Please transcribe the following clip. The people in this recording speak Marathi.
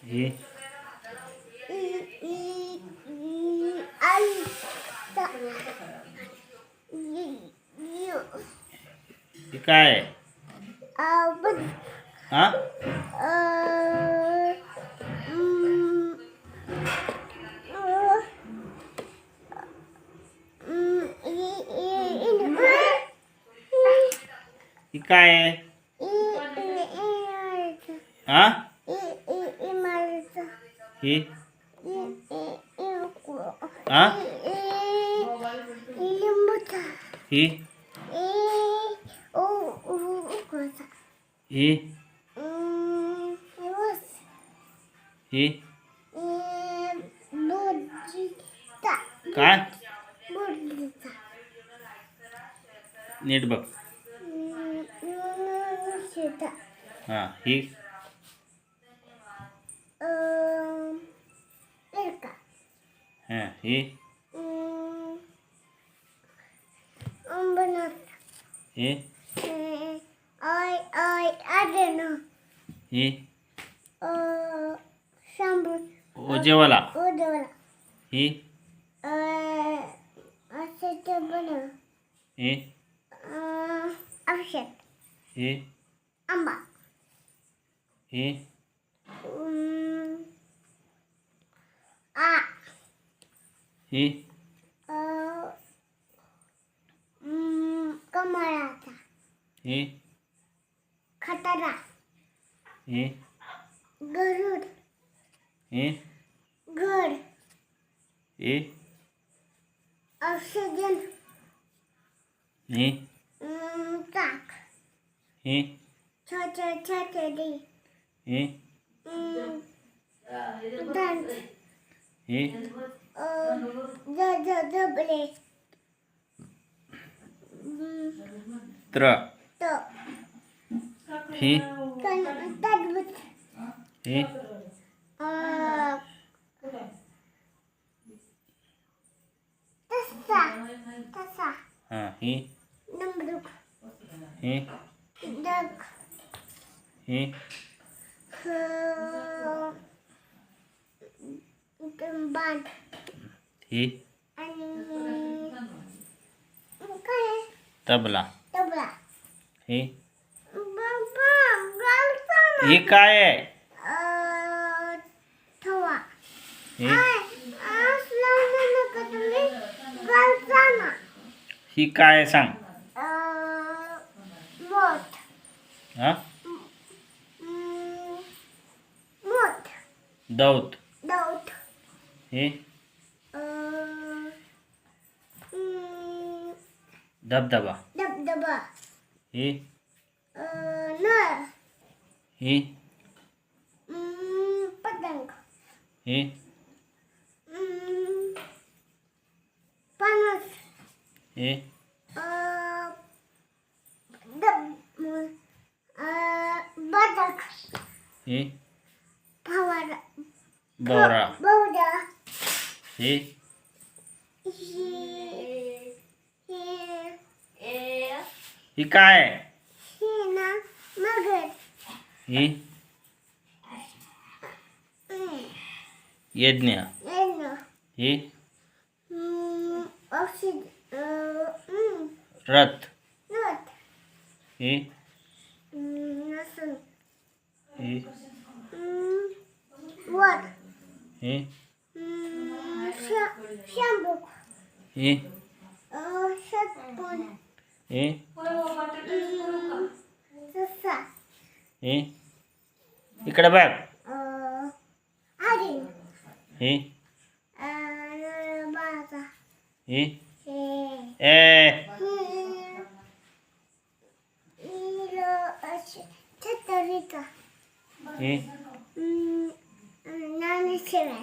ही ही काय आहे? हा ही काय आहे? हा ही हा ही ही ही काय नीट बघ. हा ही हा ही ही ही ओजेवाला ही ही औषध ही आंबा ही आ ही कमळाचा ही खटारा ही गरुड ही गड ही ऑक्सिजन ही चाक ही छाछडी ही दंत ही जबडे त्र तो ही तरबूज ही तसा तसा हा ही नमरुक ही डक ही बांध ही आणि काय तबला तबला ही बाबा गालचा ही काय आहे? थवा ही असला नका तुम्ही गालचा ना ही काय आहे सांग. मोठ हा मोठ दौत दौत ही धबधबा धबधबा ही नळ ही पतंग ही फणस ही बदक ही फवारा बोरा बौदा ही ही काय आहे? हिना मगर ही यज्ञ येनो ही ऑक्सिजन रथ नट ही नसन ही वर ही शांबूक ही शतपून ही ससा ही इकडे बघ. हरिण ही बाळाचा ही ए छतरीचा ही नाणी शिवाय